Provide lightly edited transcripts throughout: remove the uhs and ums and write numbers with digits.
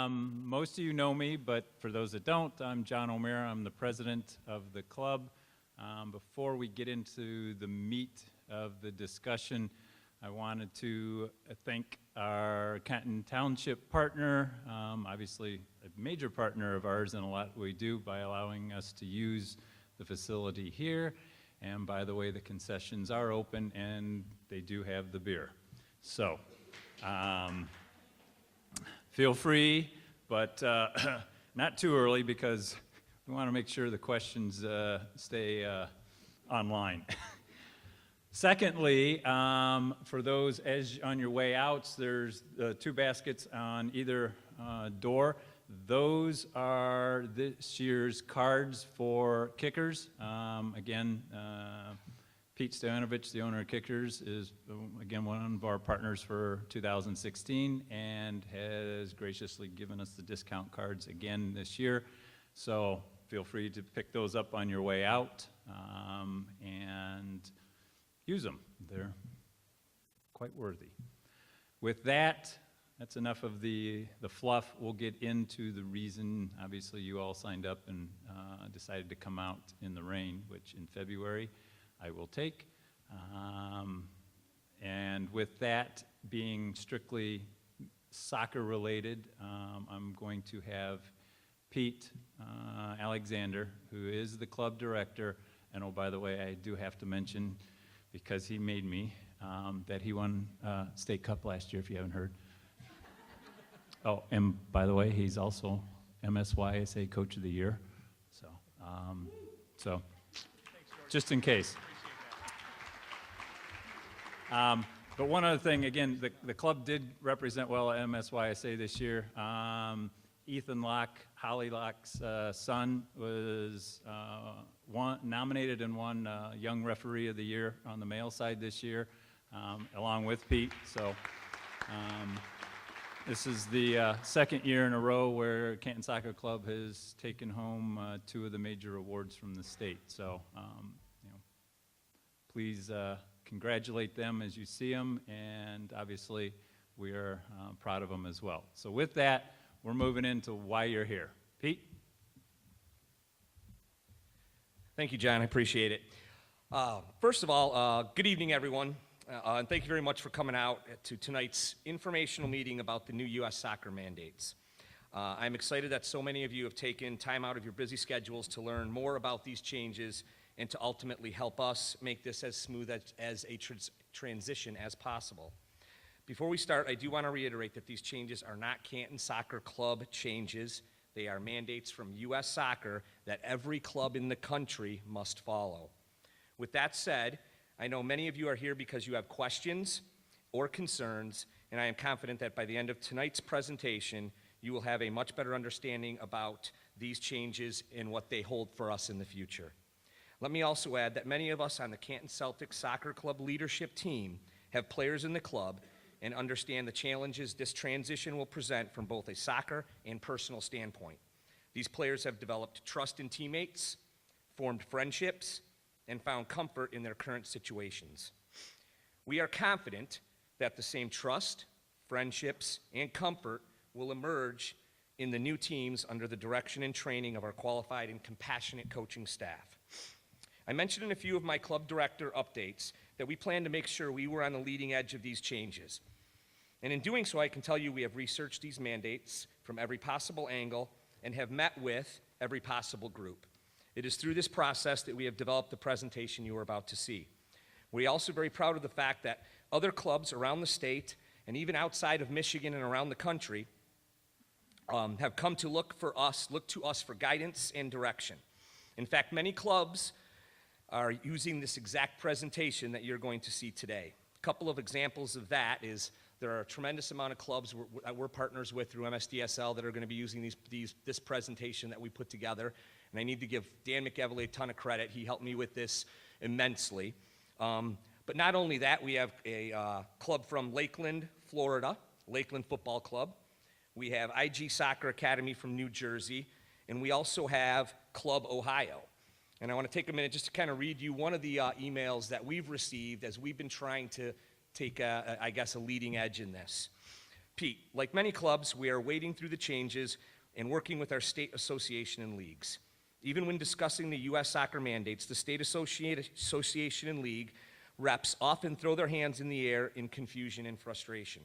Most of you know me, but for those that don't, I'm John O'Meara. I'm the president of the club. Before we get into the meat of the discussion, I wanted to thank our Canton Township partner, obviously a major partner of ours in a lot we do, by allowing us to use the facility here. And by the way, the concessions are open and they do have the beer. So feel free, but not too early because we want to make sure the questions stay online. Secondly, for those as on your way out, there's 2 baskets on either door. Those are this year's cards for Kickers. Again, Pete Stoyanovich, the owner of Kickers, is again one of our partners for 2016 and has graciously given us the discount cards again this year. So feel free to pick those up on your way out and use them. They're quite worthy. With that, that's enough of the fluff. We'll get into the reason. Obviously, you all signed up and decided to come out in the rain, which in February I will take. And with that being strictly soccer related, I'm going to have Pete Alexander, who is the club director, and oh, by the way, I do have to mention, because he made me, that he won State Cup last year, if you haven't heard. Oh, and by the way, he's also MSYSA Coach of the Year. So just in case. But one other thing, again, the club did represent well at MSYSA this year. Ethan Locke, Holly Locke's son, was nominated and won Young Referee of the Year on the male side this year, along with Pete. So this is the second year in a row where Canton Soccer Club has taken home 2 of the major awards from the state. So please congratulate them as you see them, and obviously we are proud of them as well. So with that, we're moving into why you're here. Pete? Thank you, John. I appreciate it. First of all, good evening, everyone. And thank you very much for coming out to tonight's informational meeting about the new U.S. soccer mandates. I'm excited that so many of you have taken time out of your busy schedules to learn more about these changes and to ultimately help us make this as smooth as a transition as possible. Before we start, I do want to reiterate that these changes are not Canton Soccer Club changes. They are mandates from U.S. Soccer that every club in the country must follow. With that said, I know many of you are here because you have questions or concerns, and I am confident that by the end of tonight's presentation, you will have a much better understanding about these changes and what they hold for us in the future. Let me also add that many of us on the Canton Celtics Soccer Club leadership team have players in the club and understand the challenges this transition will present from both a soccer and personal standpoint. These players have developed trust in teammates, formed friendships, and found comfort in their current situations. We are confident that the same trust, friendships, and comfort will emerge in the new teams under the direction and training of our qualified and compassionate coaching staff. I mentioned in a few of my club director updates that we plan to make sure we were on the leading edge of these changes. And in doing so, I can tell you we have researched these mandates from every possible angle and have met with every possible group. It is through this process that we have developed the presentation you are about to see. We're also very proud of the fact that other clubs around the state and even outside of Michigan and around the country have come to look to us for guidance and direction. In fact, many clubs are using this exact presentation that you're going to see today. A couple of examples of that is there are a tremendous amount of clubs we're partners with through MSDSL that are going to be using this presentation that we put together. And I need to give Dan McEvely a ton of credit. He helped me with this immensely. But not only that, we have a club from Lakeland, Florida, Lakeland Football Club. We have IG Soccer Academy from New Jersey. And we also have Club Ohio. And I want to take a minute just to kind of read you one of the emails that we've received as we've been trying to take, I guess, a leading edge in this. Pete, like many clubs, we are wading through the changes and working with our state association and leagues. Even when discussing the U.S. soccer mandates, the state association and league reps often throw their hands in the air in confusion and frustration.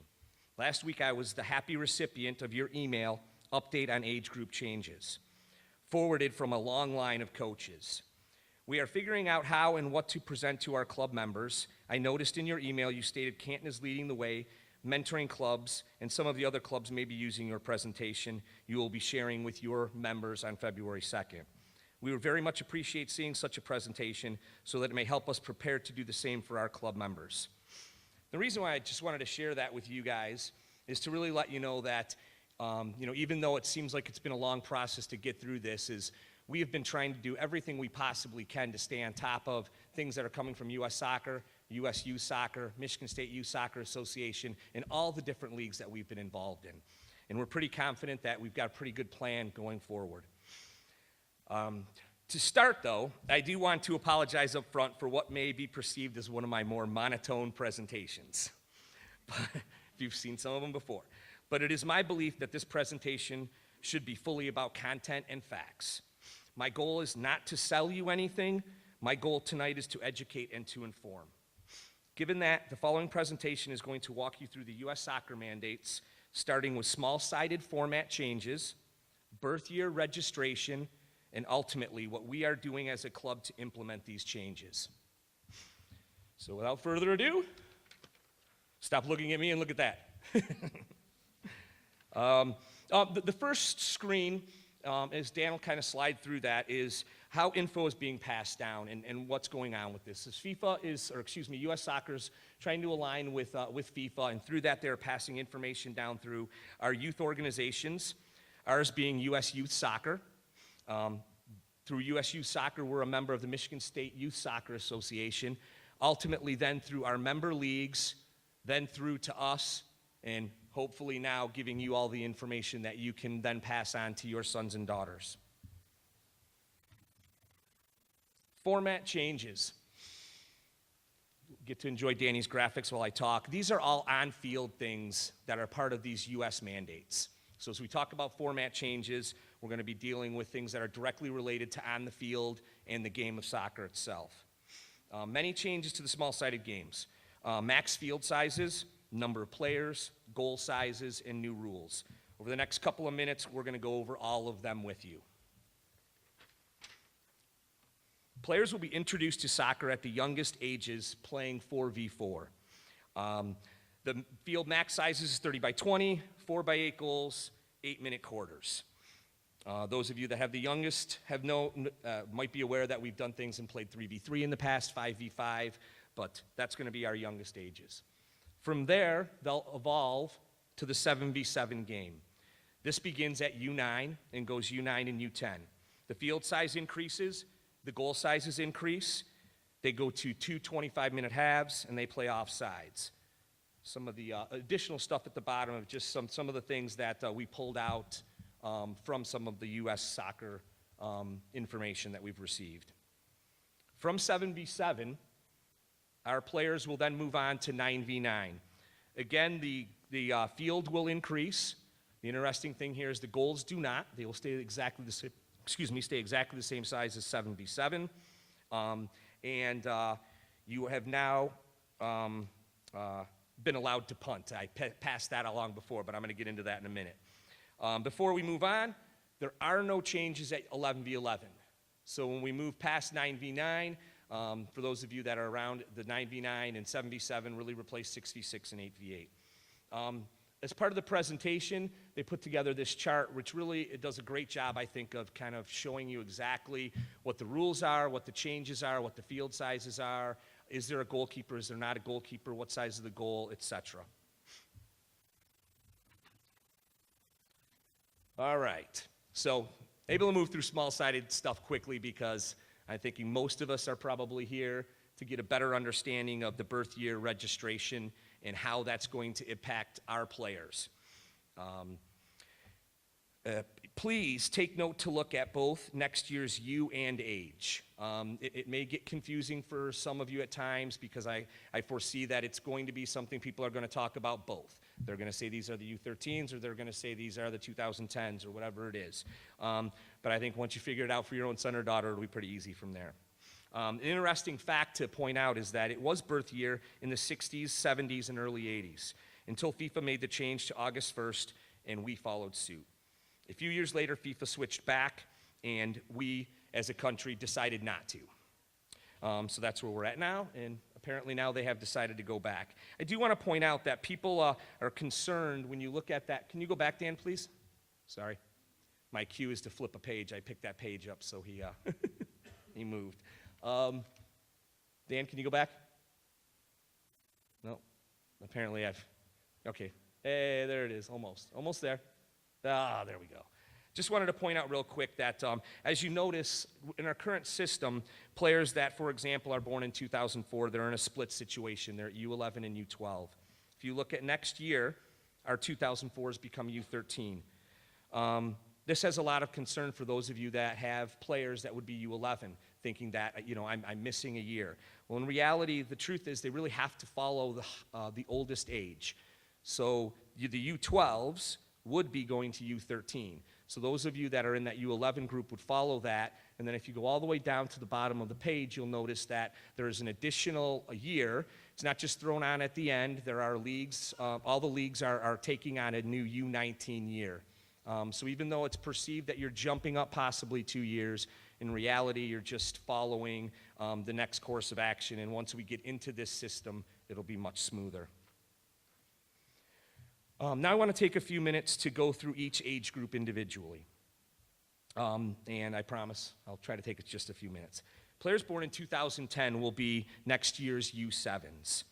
Last week, I was the happy recipient of your email update on age group changes, forwarded from a long line of coaches. We are figuring out how and what to present to our club members. I noticed in your email you stated Canton is leading the way, mentoring clubs, and some of the other clubs may be using your presentation you will be sharing with your members on February 2nd. We would very much appreciate seeing such a presentation so that it may help us prepare to do the same for our club members. The reason why I just wanted to share that with you guys is to really let you know that, even though it seems like it's been a long process to get through this, is we have been trying to do everything we possibly can to stay on top of things that are coming from U.S. Soccer, U.S. Youth Soccer, Michigan State Youth Soccer Association, and all the different leagues that we've been involved in. And we're pretty confident that we've got a pretty good plan going forward. To start, though, I do want to apologize up front for what may be perceived as one of my more monotone presentations. If you've seen some of them before. But it is my belief that this presentation should be fully about content and facts. My goal is not to sell you anything. My goal tonight is to educate and to inform. Given that, the following presentation is going to walk you through the U.S. soccer mandates, starting with small-sided format changes, birth year registration, and ultimately what we are doing as a club to implement these changes. So without further ado, stop looking at me and look at that. The first screen, as Dan will kind of slide through that, is how info is being passed down and what's going on with this. U.S. Soccer's trying to align with FIFA, and through that they're passing information down through our youth organizations, ours being U.S. Youth Soccer. Through U.S. Youth Soccer, we're a member of the Michigan State Youth Soccer Association. Ultimately, then through our member leagues, then through to us, and hopefully now giving you all the information that you can then pass on to your sons and daughters. Format changes. Get to enjoy Danny's graphics while I talk. These are all on-field things that are part of these U.S. mandates. So as we talk about format changes, we're going to be dealing with things that are directly related to on the field and the game of soccer itself. Many changes to the small-sided games. Max field sizes, number of players, goal sizes, and new rules. Over the next couple of minutes, we're going to go over all of them with you. Players will be introduced to soccer at the youngest ages, playing 4v4. The field max size is 30 by 20, 4 by 8 goals, 8-minute quarters. Those of you that have the youngest might be aware that we've done things and played 3v3 in the past, 5v5, but that's going to be our youngest ages. From there, they'll evolve to the 7v7 game. This begins at U9 and goes U9 and U10. The field size increases, the goal sizes increase, they go to 2 25-minute halves, and they play offsides. Some of the additional stuff at the bottom of just some of the things that we pulled out from some of the U.S. soccer information that we've received. From 7v7, our players will then move on to 9v9. Again, the field will increase. The interesting thing here is the goals do not. They will stay exactly the same. Stay exactly the same size as 7v7. You have now been allowed to punt. I passed that along before, but I'm going to get into that in a minute. Before we move on, there are no changes at 11v11. So when we move past 9v9, for those of you that are around, the 9v9 and 7v7 really replace 6v6 and 8v8. As part of the presentation, they put together this chart, which really it does a great job, I think, of kind of showing you exactly what the rules are, what the changes are, what the field sizes are. Is there a goalkeeper? Is there not a goalkeeper? What size is the goal, etc. All right. So able to move through small-sided stuff quickly because I'm thinking most of us are probably here to get a better understanding of the birth year registration and how that's going to impact our players. Please take note to look at both next year's U and age. It may get confusing for some of you at times because I foresee that it's going to be something people are going to talk about both. They're going to say these are the U13s, or they're going to say these are the 2010s, or whatever it is. But I think once you figure it out for your own son or daughter, it'll be pretty easy from there. An interesting fact to point out is that it was birth year in the 60s, 70s, and early 80s, until FIFA made the change to August 1st, and we followed suit. A few years later, FIFA switched back, and we, as a country, decided not to. So that's where we're at now, and apparently now they have decided to go back. I do want to point out that people are concerned when you look at that. Can you go back, Dan, please? Sorry. My cue is to flip a page. I picked that page up, so he, he moved. Dan, can you go back? No. Apparently okay. Hey, there it is, almost there. Ah, there we go. Just wanted to point out real quick that as you notice, in our current system, players that, for example, are born in 2004, they're in a split situation. They're at U11 and U12. If you look at next year, our 2004s become U13. This has a lot of concern for those of you that have players that would be U11, thinking that, you know, I'm missing a year. Well, in reality, the truth is they really have to follow the oldest age. So the U12s would be going to U13. So those of you that are in that U11 group would follow that, and then if you go all the way down to the bottom of the page, you'll notice that there is an additional year. It's not just thrown on at the end. There are leagues, all the leagues are taking on a new U19 year. So even though it's perceived that you're jumping up possibly 2 years, in reality, you're just following the next course of action, and once we get into this system, it'll be much smoother. Now I want to take a few minutes to go through each age group individually. And I promise I'll try to take it just a few minutes. Players born in 2010 will be next year's U7s.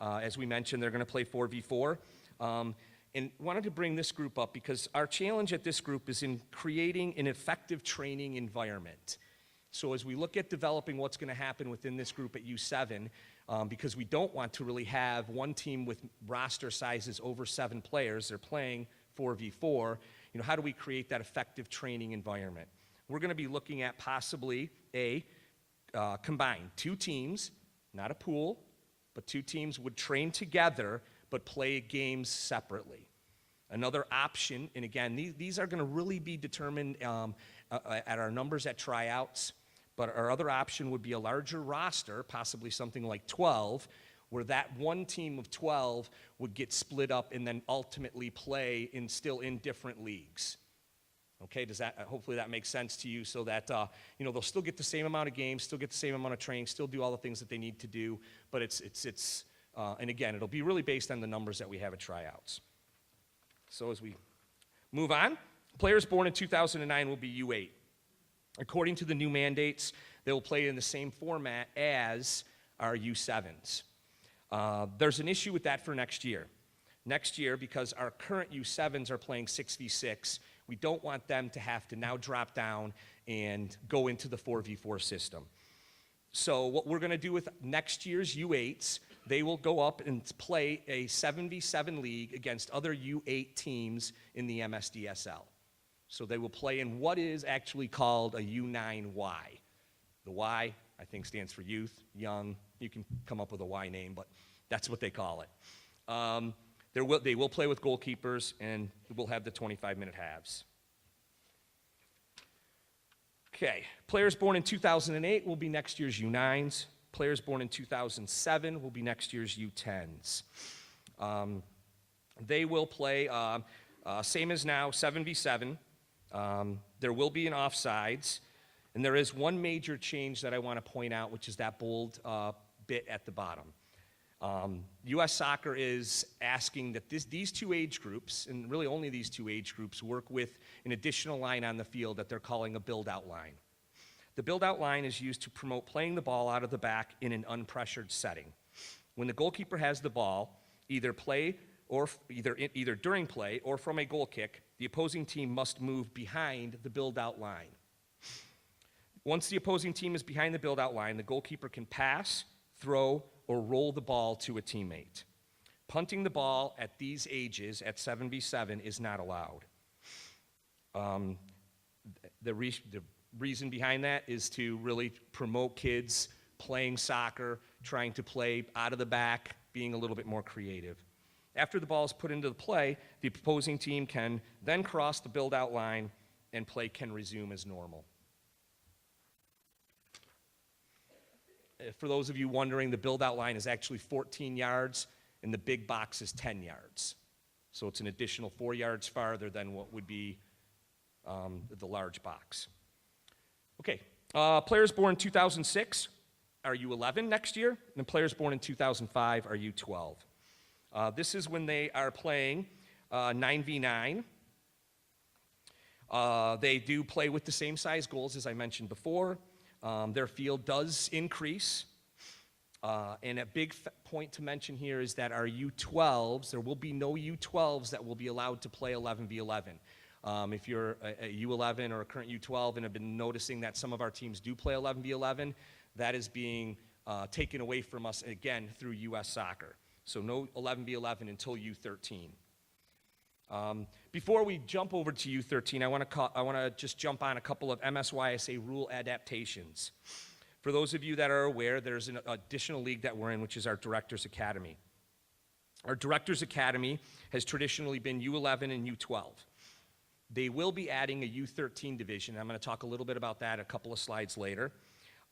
As we mentioned, they're going to play 4v4. And wanted to bring this group up because our challenge at this group is in creating an effective training environment. So as we look at developing what's going to happen within this group at U7, because we don't want to really have one team with roster sizes over 7 players, they're playing 4v4, you know, how do we create that effective training environment? We're going to be looking at possibly a combined 2 teams, not a pool, but 2 teams would train together but play games separately. Another option, and again, these are going to really be determined at our numbers at tryouts, but our other option would be a larger roster, possibly something like 12, where that one team of 12 would get split up and then ultimately play still in different leagues. Okay, hopefully that makes sense to you, so that you know, they'll still get the same amount of games, still get the same amount of training, still do all the things that they need to do, but and again, it'll be really based on the numbers that we have at tryouts. So as we move on, players born in 2009 will be U8. According to the new mandates, they will play in the same format as our U7s. There's an issue with that for next year. Next year, because our current U7s are playing 6v6, we don't want them to have to now drop down and go into the 4v4 system. So what we're going to do with next year's U8s, they will go up and play a 7v7 league against other U8 teams in the MSDSL. So they will play in what is actually called a U9Y. The Y, I think, stands for youth, young. You can come up with a Y name, but that's what they call it. They will play with goalkeepers, and we'll have the 25-minute halves. Okay, players born in 2008 will be next year's U9s. Players born in 2007 will be next year's U10s. They will play, same as now, 7v7. There will be an offsides, and there is one major change that I want to point out, which is that bold bit at the bottom. U.S. Soccer is asking that these 2 age groups, and really only these 2 age groups, work with an additional line on the field that they're calling a build-out line. The build-out line is used to promote playing the ball out of the back in an unpressured setting. When the goalkeeper has the ball, either during play or from a goal kick, the opposing team must move behind the build-out line. Once the opposing team is behind the build-out line, the goalkeeper can pass, throw, or roll the ball to a teammate. Punting the ball at these ages, at 7v7, is not allowed. The reason behind that is to really promote kids playing soccer, trying to play out of the back, being a little bit more creative. After the ball is put into the play, the opposing team can then cross the build-out line and play can resume as normal. For those of you wondering, the build-out line is actually 14 yards, and the big box is 10 yards. So it's an additional 4 yards farther than what would be the large box. Okay, players born in 2006 are U11 next year, and players born in 2005 are U12. This is when they are playing 9v9. They do play with the same size goals as I mentioned before. Their field does increase. And a big point to mention here is that our U12s, there will be no U12s that will be allowed to play 11v11. If you're a U11 or a current U12 and have been noticing that some of our teams do play 11v11, that is being taken away from us again through U.S. Soccer. So no 11v11 until U13. Before we jump over to U13, I want to just jump on a couple of MSYSA rule adaptations. For those of you that are aware, there's an additional league that we're in, which is our Directors Academy. Our Directors Academy has traditionally been U11 and U12. They will be adding a U13 division. I'm going to talk a little bit about that a couple of slides later.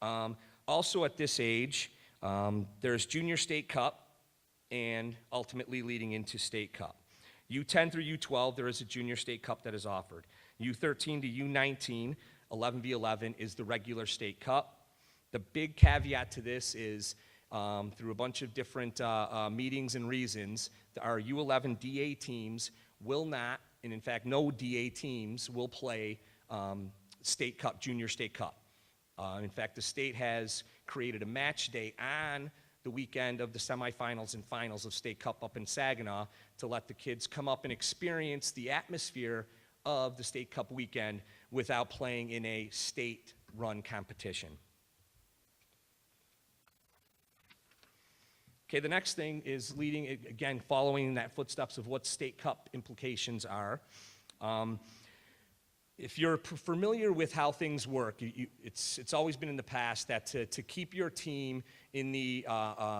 Also at this age, there's Junior State Cup and ultimately leading into State Cup. U10 through U12, there is a Junior State Cup that is offered. U13 to U19, 11v11 is the regular State Cup. The big caveat to this is through a bunch of different meetings and reasons, our U11 DA teams will not, and in fact no DA teams will play State Cup, Junior State Cup. In fact, the state has created a match day on the weekend of the semifinals and finals of State Cup up in Saginaw to let the kids come up and experience the atmosphere of the State Cup weekend without playing in a state-run competition. Okay, the next thing is leading, again, following that footsteps of what State Cup implications are. If you're familiar with how things work, it's always been in the past that to keep your team in the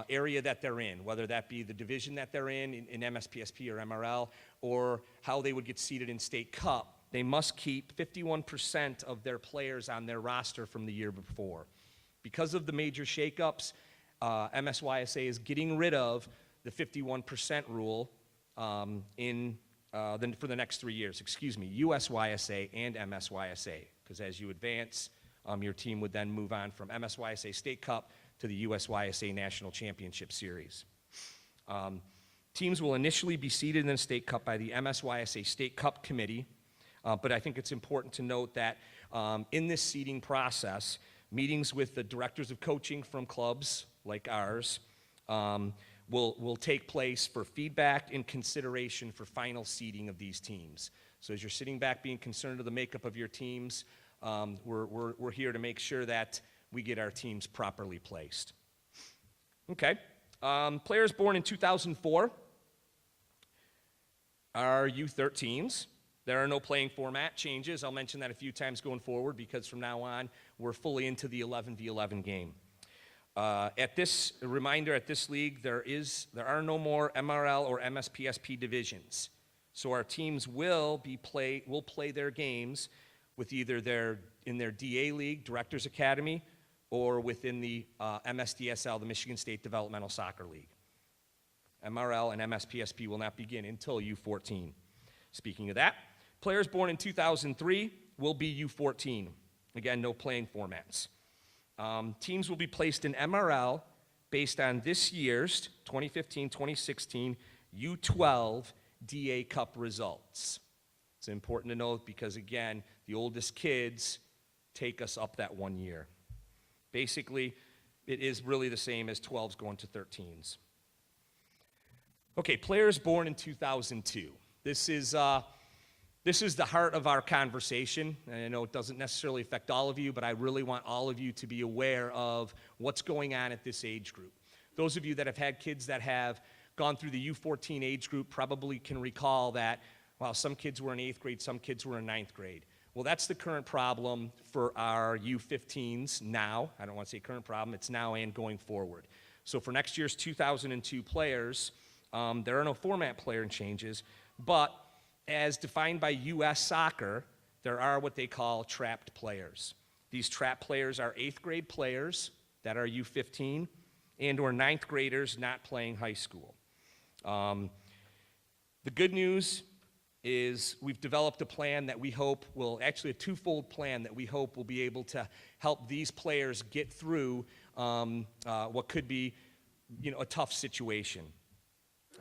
area that they're in, whether that be the division that they're in MSPSP or MRL, or how they would get seated in State Cup, they must keep 51% of their players on their roster from the year before. Because of the major shakeups, MSYSA is getting rid of the 51% rule for the next 3 years. USYSA and MSYSA, because as you advance, your team would then move on from MSYSA State Cup to the USYSA National Championship Series. Teams will initially be seeded in the State Cup by the MSYSA State Cup Committee, but I think it's important to note that in this seeding process, meetings with the directors of coaching from clubs like ours will take place for feedback and consideration for final seeding of these teams. So as you're sitting back being concerned of the makeup of your teams, we're here to make sure that we get our teams properly placed. Okay, players born in 2004 are U13s. There are no playing format changes. I'll mention that a few times going forward because from now on, we're fully into the 11v11 game. At this league, there are no more MRL or MSPSP divisions. So our teams will play their games with either in their DA league, Directors Academy, or within the MSDSL, the Michigan State Developmental Soccer League. MRL and MSPSP will not begin until U14. Speaking of that, players born in 2003 will be U14. Again, no playing formats. Teams will be placed in MRL based on this year's 2015-2016 U12 DA Cup results. It's important to note because, again, the oldest kids take us up that 1 year. Basically, it is really the same as 12s going to 13s. Okay, players born in 2002. This is the heart of our conversation, and I know it doesn't necessarily affect all of you, but I really want all of you to be aware of what's going on at this age group. Those of you that have had kids that have gone through the U14 age group probably can recall that, while some kids were in 8th grade, some kids were in 9th grade. Well, that's the current problem for our U15s now. I don't want to say current problem, it's now and going forward. So for next year's 2002 players, there are no format player changes, but as defined by U.S. Soccer, there are what they call trapped players. These trapped players are 8th grade players that are U15 and or 9th graders not playing high school. The good news is we've developed a plan that we hope will, actually a twofold plan that we hope will be able to help these players get through what could be, a tough situation.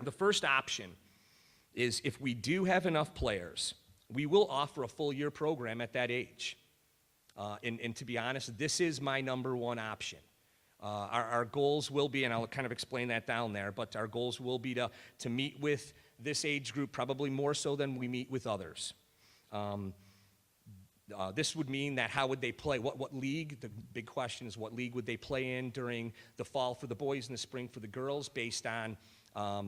The first option is if we do have enough players, we will offer a full year program at that age. And to be honest, this is my number one option. Our goals will be, and I'll kind of explain that down there, but our goals will be to meet with this age group probably more so than we meet with others. This would mean that how would they play? What league? The big question is what league would they play in during the fall for the boys and the spring for the girls based on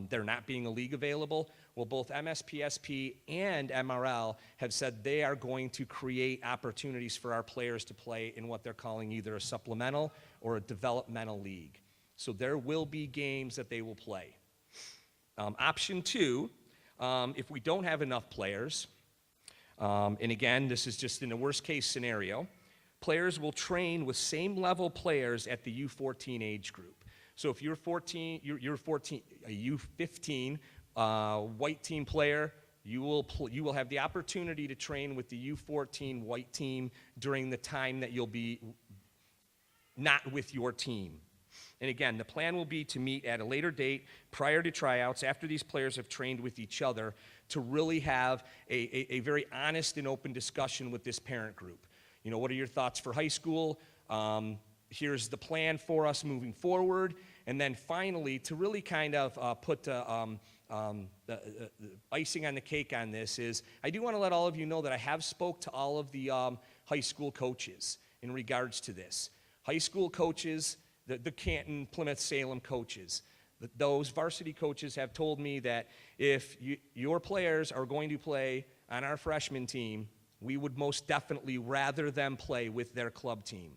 there not being a league available. Well, both MSPSP and MRL have said they are going to create opportunities for our players to play in what they're calling either a supplemental or a developmental league. So there will be games that they will play. Option two, if we don't have enough players, and again, this is just in the worst case scenario, players will train with same level players at the U14 age group. So if you're 14, a U15 white team player, you will have the opportunity to train with the U14 white team during the time that you'll be not with your team. And again, the plan will be to meet at a later date prior to tryouts after these players have trained with each other to really have a very honest and open discussion with this parent group. What are your thoughts for high school? Here's the plan for us moving forward. And then finally, to really kind of put the icing on the cake on this is, I do want to let all of you know that I have spoke to all of the high school coaches in regards to this. High school coaches, the Canton, Plymouth, Salem coaches, those varsity coaches have told me that if your players are going to play on our freshman team, we would most definitely rather them play with their club team.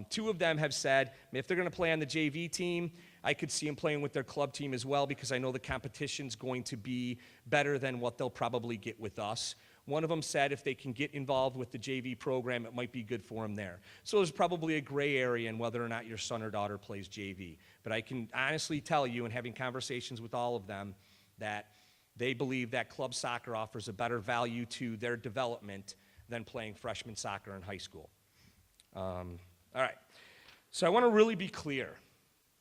Two of them have said, if they're going to play on the JV team, I could see them playing with their club team as well because I know the competition's going to be better than what they'll probably get with us. One of them said if they can get involved with the JV program, it might be good for them there. So there's probably a gray area in whether or not your son or daughter plays JV. But I can honestly tell you, in having conversations with all of them, that they believe that club soccer offers a better value to their development than playing freshman soccer in high school. All right, so I want to really be clear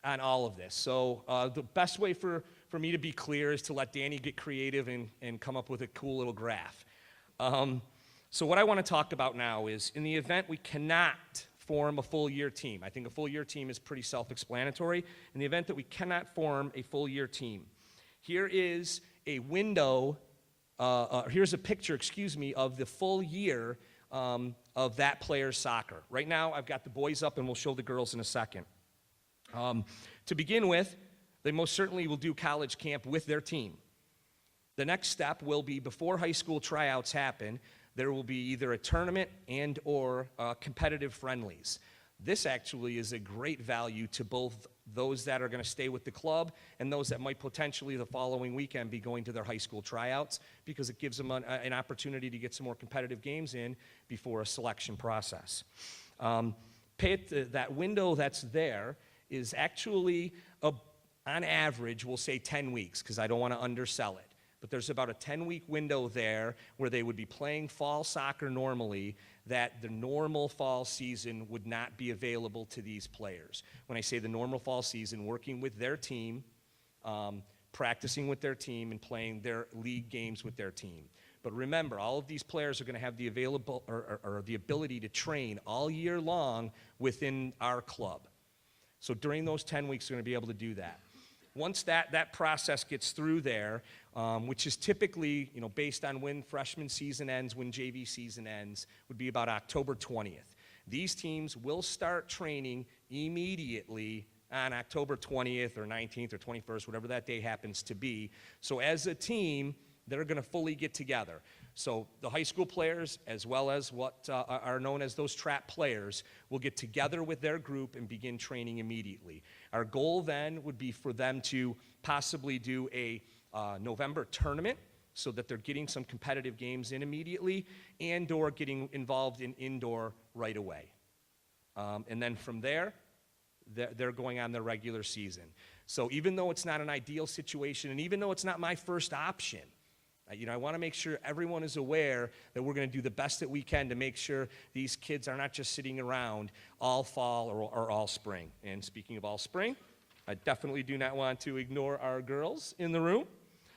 on all of this. So the best way for me to be clear is to let Danny get creative and come up with a cool little graph. So what I want to talk about now is in the event we cannot form a full year team. I think a full year team is pretty self-explanatory. In the event that we cannot form a full year team, here is a window, here's a picture, of the full year of that player's soccer. Right now, I've got the boys up, and we'll show the girls in a second. To begin with, they most certainly will do college camp with their team. The next step will be before high school tryouts happen, there will be either a tournament and or competitive friendlies. This actually is a great value to both those that are going to stay with the club and those that might potentially the following weekend be going to their high school tryouts because it gives them an opportunity to get some more competitive games in before a selection process. That window that's there is actually, on average, we'll say 10 weeks because I don't want to undersell it. But there's about a 10-week window there where they would be playing fall soccer normally that the normal fall season would not be available to these players. When I say the normal fall season, working with their team, practicing with their team, and playing their league games with their team. But remember, all of these players are going to have the the ability to train all year long within our club. So during those 10 weeks, they're going to be able to do that. Once that process gets through there, which is typically, based on when freshman season ends, when JV season ends, would be about October 20th. These teams will start training immediately on October 20th or 19th or 21st, whatever that day happens to be. So as a team, they're going to fully get together. So the high school players, as well as what are known as those trap players, will get together with their group and begin training immediately. Our goal then would be for them to possibly do a November tournament so that they're getting some competitive games in immediately and or getting involved in indoor right away. And then from there, they're going on their regular season. So even though it's not an ideal situation, and even though it's not my first option, I want to make sure everyone is aware that we're going to do the best that we can to make sure these kids are not just sitting around all fall or all spring. And speaking of all spring, I definitely do not want to ignore our girls in the room.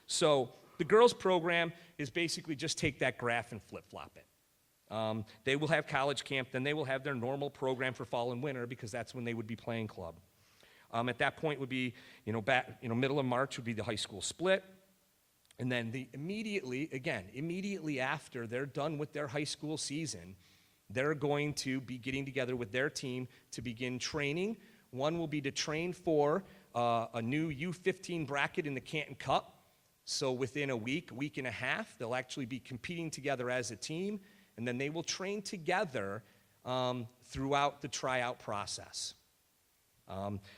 So the girls program is basically just take that graph and flip-flop it. They will have college camp, then they will have their normal program for fall and winter because that's when they would be playing club. At that point would be, middle of March would be the high school split. And then immediately after they're done with their high school season, they're going to be getting together with their team to begin training. One will be to train for a new U15 bracket in the Canton Cup. So within a week and a half, they'll actually be competing together as a team, and then they will train together throughout the tryout process.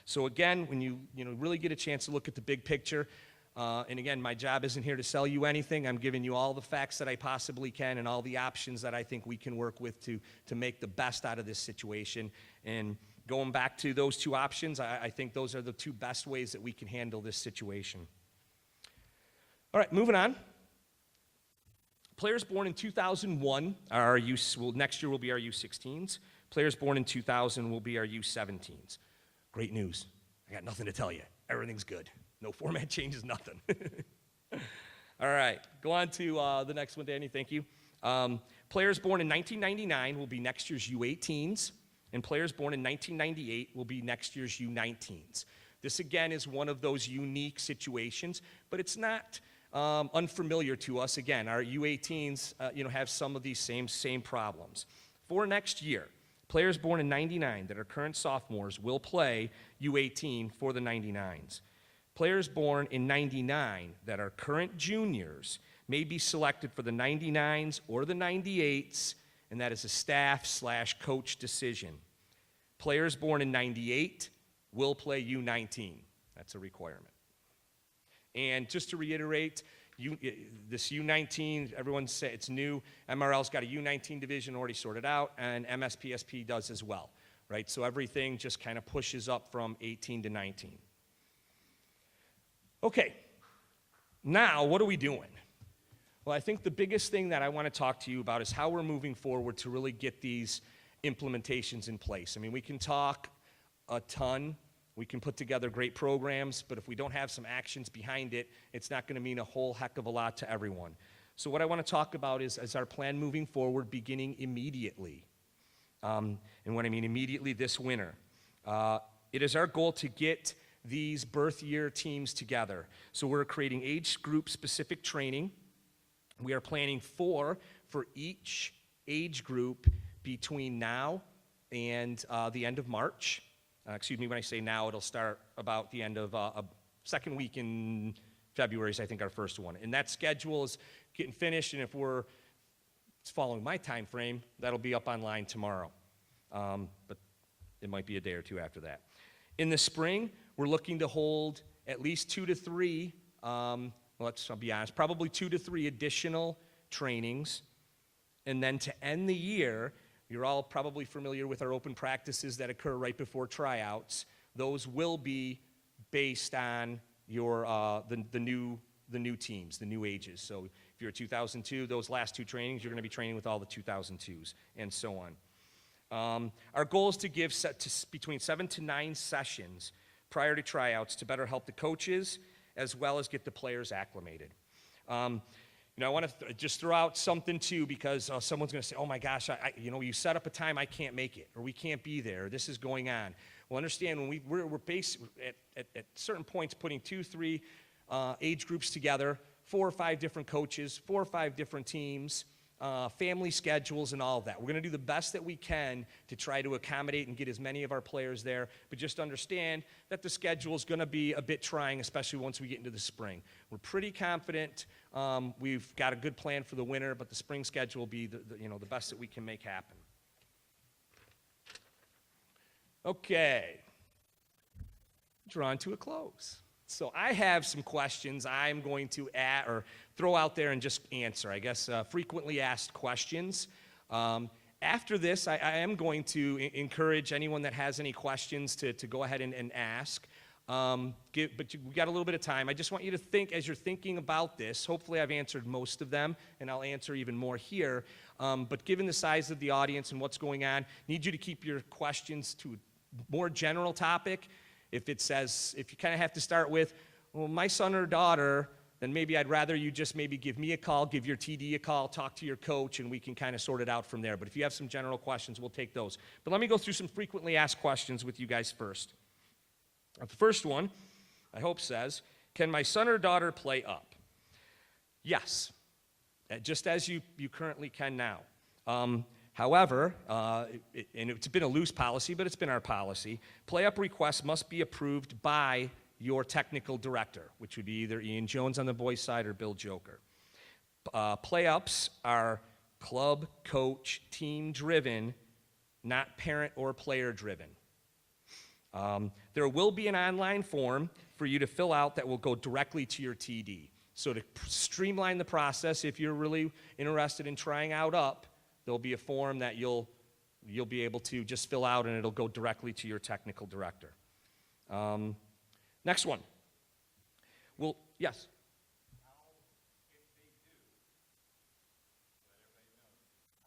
So again, when you really get a chance to look at the big picture, and again, my job isn't here to sell you anything. I'm giving you all the facts that I possibly can and all the options that I think we can work with to make the best out of this situation. And going back to those two options, I think those are the two best ways that we can handle this situation. All right, moving on. Players born in 2001 are next year will be our U16s. Players born in 2000 will be our U17s. Great news. I got nothing to tell you. Everything's good. No format changes, nothing. All right, go on to the next one, Danny. Thank you. Players born in 1999 will be next year's U18s, and players born in 1998 will be next year's U19s. This, again, is one of those unique situations, but it's not unfamiliar to us. Again, our U18s, have some of these same problems. For next year, players born in 99 that are current sophomores will play U18 for the 99s. Players born in 99 that are current juniors may be selected for the 99s or the 98s, and that is a staff/coach decision. Players born in 98 will play U19. That's a requirement. And just to reiterate, this U19, everyone say it's new. MRL's got a U19 division already sorted out, and MSPSP does as well, right? So everything just kind of pushes up from 18 to 19. Okay, now what are we doing? Well, I think the biggest thing that I want to talk to you about is how we're moving forward to really get these implementations in place. I mean, we can talk a ton, we can put together great programs, but if we don't have some actions behind it, it's not going to mean a whole heck of a lot to everyone. So what I want to talk about is our plan moving forward beginning immediately. And when I mean immediately, this winter. It is our goal to get these birth year teams together. So we're creating age group specific training. We are planning for each age group between now and the end of March. When I say now, it'll start about the end of a second week in February is I think our first one. And that schedule is getting finished, and if it's following my time frame, that'll be up online tomorrow. But it might be a day or two after that. In the spring, we're looking to hold at least 2 to 3, I'll be honest, probably 2 to 3 additional trainings. And then to end the year, you're all probably familiar with our open practices that occur right before tryouts. Those will be based on your the new teams, the new ages. So if you're a 2002, those last 2 trainings, you're going to be training with all the 2002s, and so on. Our goal is to give between 7 to 9 sessions prior to tryouts to better help the coaches as well as get the players acclimated. I want to just throw out something too, because someone's going to say, oh my gosh, you set up a time, I can't make it, or we can't be there, or this is going on. Well, understand, when we're based at certain points putting 2, 3 age groups together, 4 or 5 different coaches, 4 or 5 different teams, family schedules and all of that. We're going to do the best that we can to try to accommodate and get as many of our players there, but just understand that the schedule is going to be a bit trying, especially once we get into the spring. We're pretty confident. We've got a good plan for the winter, but the spring schedule will be the best that we can make happen. Okay. Drawn to a close. So I have some questions I'm going to add or throw out there and just answer, I guess, frequently asked questions. After this, I am going to encourage anyone that has any questions to go ahead and ask. But we got a little bit of time. I just want you to think, as you're thinking about this, hopefully I've answered most of them, and I'll answer even more here. But given the size of the audience and what's going on, need you to keep your questions to a more general topic. If you kind of have to start with, well, my son or daughter, then maybe I'd rather you just maybe give me a call, give your TD a call, talk to your coach, and we can kind of sort it out from there. But if you have some general questions, we'll take those. But let me go through some frequently asked questions with you guys first. The first one, I hope, says, can my son or daughter play up? Yes, just as you currently can now. However, and it's been a loose policy, but it's been our policy, play-up requests must be approved by your technical director, which would be either Ian Jones on the boys' side or Bill Joker. Play-ups are club, coach, team-driven, not parent or player-driven. There will be an online form for you to fill out that will go directly to your TD. So to streamline the process, if you're really interested in trying out up, there'll be a form that you'll be able to just fill out, and it'll go directly to your technical director. Next one. Well, yes? How, if they do, let everybody know,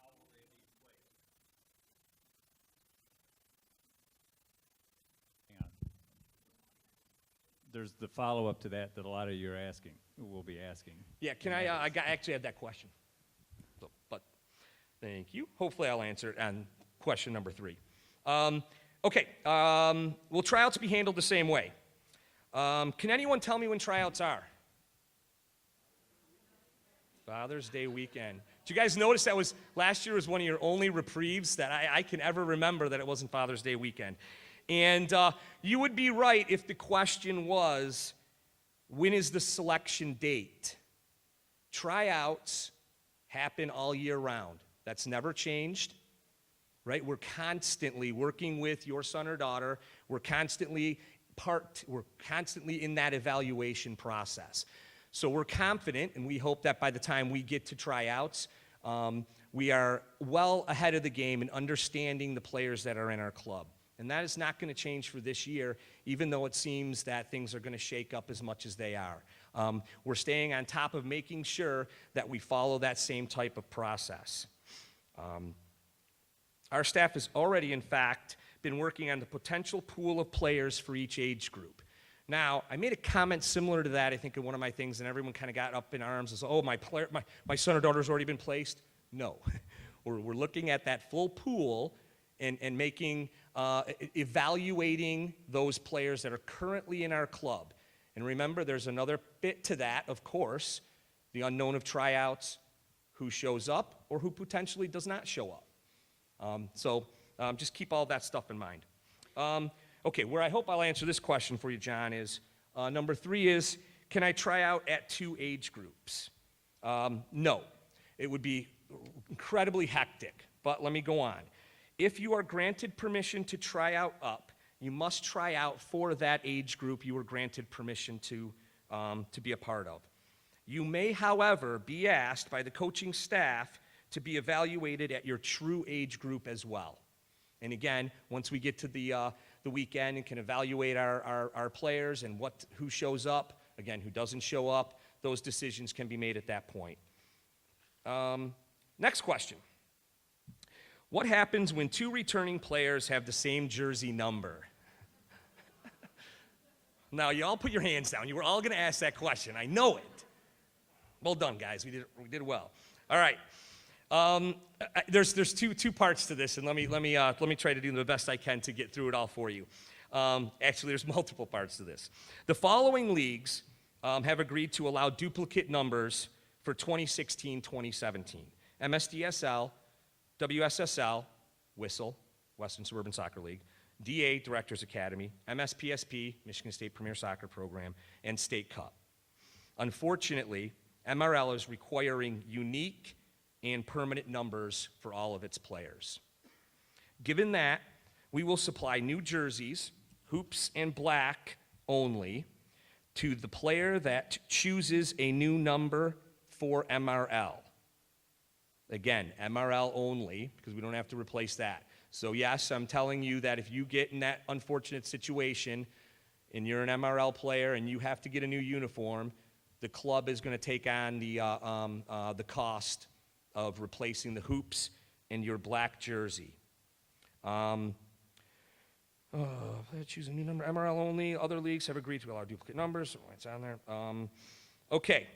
how will they be placed? Hang on. There's the follow-up to that a lot of you are asking, will be asking. Yeah, can I actually had that question. So, but thank you. Hopefully I'll answer it on question number 3. Okay, will tryouts be handled the same way? Can anyone tell me when tryouts are? Father's Day weekend. Did you guys notice that last year was one of your only reprieves that I can ever remember that it wasn't Father's Day weekend? And you would be right if the question was, when is the selection date? Tryouts happen all year round. That's never changed, right? We're constantly working with your son or daughter. We're constantly in that evaluation process. So we're confident, and we hope that by the time we get to tryouts, we are well ahead of the game in understanding the players that are in our club. And that is not going to change for this year, even though it seems that things are going to shake up as much as they are. We're staying on top of making sure that we follow that same type of process. Our staff has already, in fact, been working on the potential pool of players for each age group. Now, I made a comment similar to that, I think, in one of my things, and everyone kind of got up in arms and said, oh, my son or daughter's already been placed. No. We're looking at that full pool and making, evaluating those players that are currently in our club. And remember, there's another bit to that, of course, the unknown of tryouts, who shows up or who potentially does not show up. Just keep all that stuff in mind. Okay, where I hope I'll answer this question for you, John, is number 3 is, can I try out at 2 age groups? No. It would be incredibly hectic, but let me go on. If you are granted permission to try out up, you must try out for that age group you were granted permission to be a part of. You may, however, be asked by the coaching staff to be evaluated at your true age group as well. And again, once we get to the weekend and can evaluate our players and who shows up, again, who doesn't show up, those decisions can be made at that point. Next question. What happens when 2 returning players have the same jersey number? Now, you all put your hands down. You were all going to ask that question. I know it. Well done, guys. We did well. All right. There's two parts to this, and let me try to do the best I can to get through it all for you. Actually, there's multiple parts to this. The following leagues have agreed to allow duplicate numbers for 2016-2017. MSDSL, WSSL, Whistle, Western Suburban Soccer League, DA, Directors Academy, MSPSP, Michigan State Premier Soccer Program, and State Cup. Unfortunately, MRL is requiring unique and permanent numbers for all of its players. Given that, we will supply new jerseys, hoops and black only, to the player that chooses a new number for MRL. Again, MRL only, because we don't have to replace that. So yes, I'm telling you that if you get in that unfortunate situation and you're an MRL player and you have to get a new uniform, the club is going to take on the cost of replacing the hoops and your black jersey. Choose a new number, MRL only. Other leagues have agreed to allow duplicate numbers. So it's on there. Okay.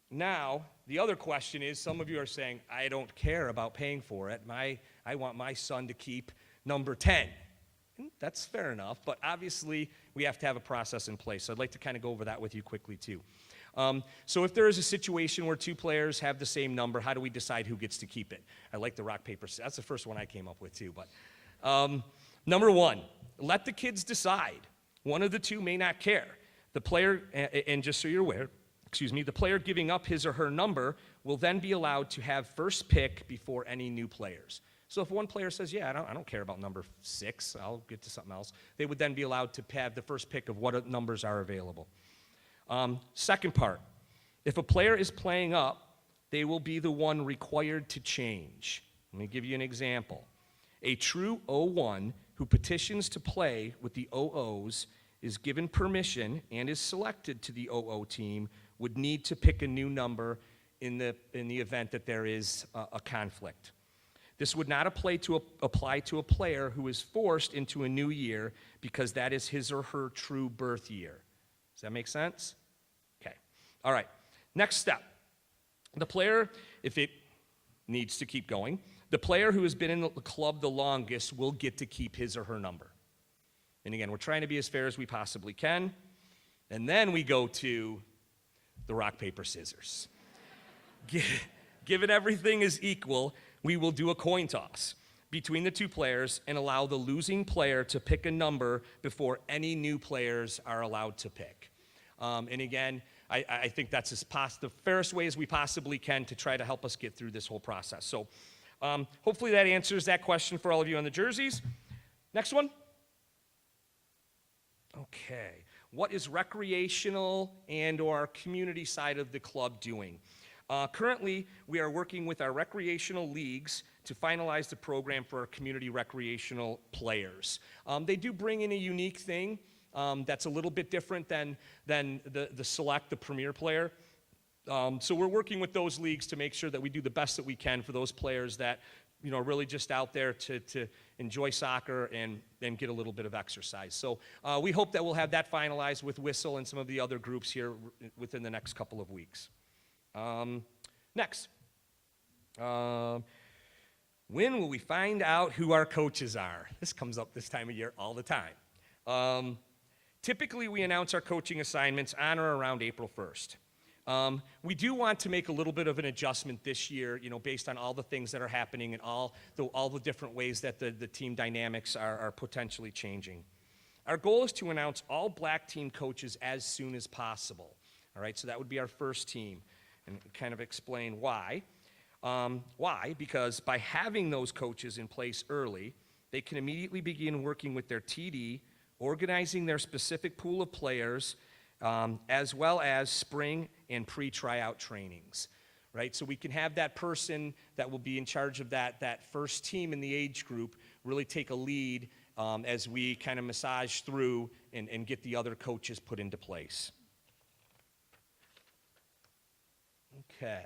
Now, the other question is, some of you are saying, I don't care about paying for it. I want my son to keep number 10. That's fair enough, but obviously we have to have a process in place. So I'd like to kind of go over that with you quickly too. So if there is a situation where two players have the same number, how do we decide who gets to keep it? I like the rock, paper, scissors. That's the first one I came up with too. But number one, let the kids decide. One of the two may not care. The player, and just so you're aware, the player giving up his or her number will then be allowed to have first pick before any new players. So if one player says, yeah, I don't care about number 6, I'll get to something else, they would then be allowed to have the first pick of what numbers are available. Second part, if a player is playing up, they will be the one required to change. Let me give you an example. A true 01 who petitions to play with the 00s is given permission and is selected to the 00 team would need to pick a new number in the event that there is a conflict. This would not apply to a player who is forced into a new year because that is his or her true birth year. Does that make sense? Okay. All right. Next step. The player, if it needs to keep going, the player who has been in the club the longest will get to keep his or her number. And again, we're trying to be as fair as we possibly can. And then we go to the rock, paper, scissors. Given everything is equal, we will do a coin toss between the two players and allow the losing player to pick a number before any new players are allowed to pick. And again, I think that's the fairest way as we possibly can to try to help us get through this whole process. So hopefully that answers that question for all of you on the jerseys. Next one. Okay. What is recreational and or community side of the club doing? Currently, we are working with our recreational leagues to finalize the program for our community recreational players. They do bring in a unique thing that's a little bit different than the premier player. So we're working with those leagues to make sure that we do the best that we can for those players that are really just out there to enjoy soccer and get a little bit of exercise. So we hope that we'll have that finalized with Whistle and some of the other groups here within the next couple of weeks. Next. When will we find out who our coaches are? This comes up this time of year all the time. Typically, we announce our coaching assignments on or around April 1st. We do want to make a little bit of an adjustment this year, based on all the things that are happening and all the different ways that the team dynamics are potentially changing. Our goal is to announce all black team coaches as soon as possible. All right, so that would be our first team, and kind of explain why. Why? Because by having those coaches in place early, they can immediately begin working with their TD, organizing their specific pool of players, as well as spring and pre-tryout trainings, right? So we can have that person that will be in charge of that first team in the age group really take a lead as we kind of massage through and get the other coaches put into place. Okay.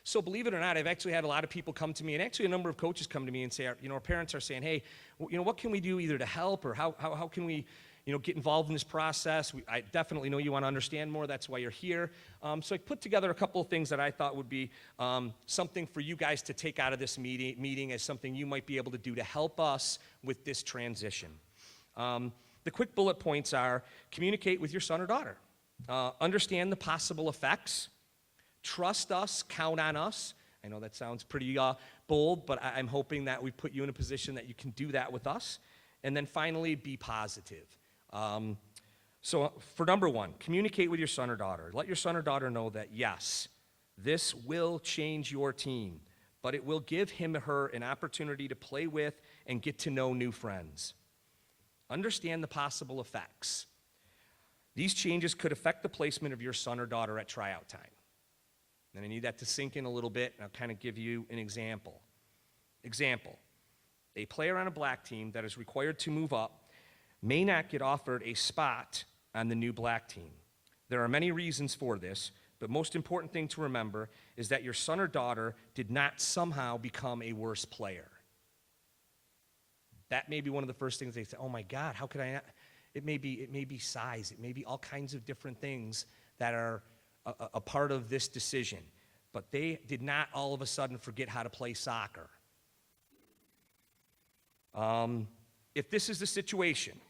So believe it or not, I've actually had a lot of people come to me, and actually a number of coaches come to me and say, our parents are saying, hey, what can we do either to help, or how can we get involved in this process? I definitely know you want to understand more. That's why you're here. So I put together a couple of things that I thought would be something for you guys to take out of this meeting as something you might be able to do to help us with this transition. The quick bullet points are: communicate with your son or daughter. Understand the possible effects. Trust us, count on us. I know that sounds pretty bold, but I'm hoping that we put you in a position that you can do that with us. And then finally, be positive. So for number one, communicate with your son or daughter. Let your son or daughter know that, yes, this will change your team, but it will give him or her an opportunity to play with and get to know new friends. Understand the possible effects. These changes could affect the placement of your son or daughter at tryout time. And I need that to sink in a little bit, and I'll kind of give you an example. Example, a player on a black team that is required to move up may not get offered a spot on the new black team. There are many reasons for this, but most important thing to remember is that your son or daughter did not somehow become a worse player. That may be one of the first things they say, oh my God, how could I not? It may be size, it may be all kinds of different things that are a part of this decision. But they did not all of a sudden forget how to play soccer. If this is the situation,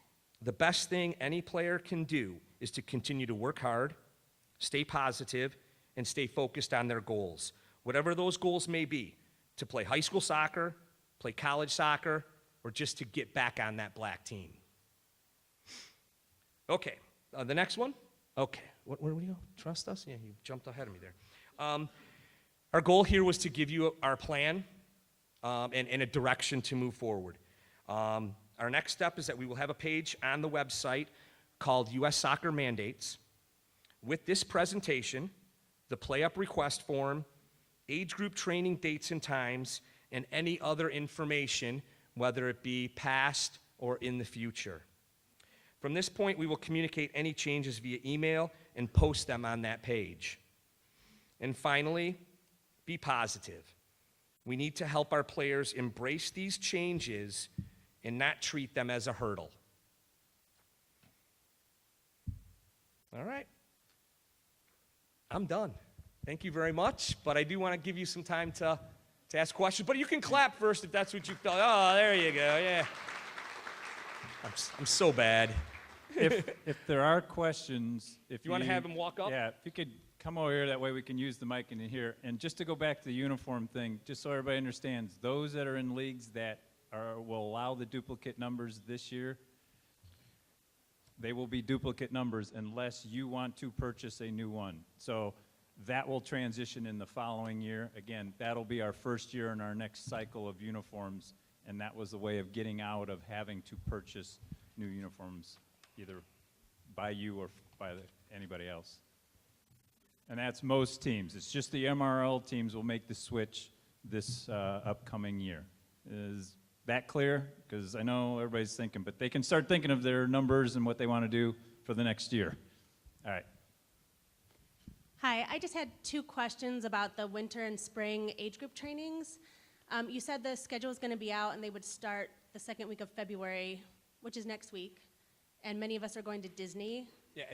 the best thing any player can do is to continue to work hard, stay positive, and stay focused on their goals. Whatever those goals may be, to play high school soccer, play college soccer, or just to get back on that black team. Okay, the next one. Okay, where do we go? Trust us? Yeah, you jumped ahead of me there. Our goal here was to give you our plan and a direction to move forward. Our next step is that we will have a page on the website called U.S. Soccer Mandates. With this presentation, the play-up request form, age group training dates and times, and any other information, whether it be past or in the future. From this point, we will communicate any changes via email and post them on that page. And finally, be positive. We need to help our players embrace these changes and not treat them as a hurdle. All right. I'm done. Thank you very much, but I do want to give you some time to ask questions. But you can clap first if that's what you felt. Oh, there you go, yeah. I'm so bad. If there are questions, if You want to have him walk up? Yeah, if you could come over here, that way we can use the mic in here. And just to go back to the uniform thing, just so everybody understands, those that are in leagues that will allow the duplicate numbers this year, they will be duplicate numbers unless you want to purchase a new one. So that will transition in the following year. Again, that'll be our first year in our next cycle of uniforms, and that was the way of getting out of having to purchase new uniforms, either by you or by anybody else. And that's most teams. It's just the MRL teams will make the switch this upcoming year. Is that clear? Because I know everybody's thinking, but they can start thinking of their numbers and what they want to do for the next year. All right. Hi, I just had 2 questions about the winter and spring age group trainings. You said the schedule was going to be out and they would start the second week of February, which is next week, and many of us are going to Disney. Yeah,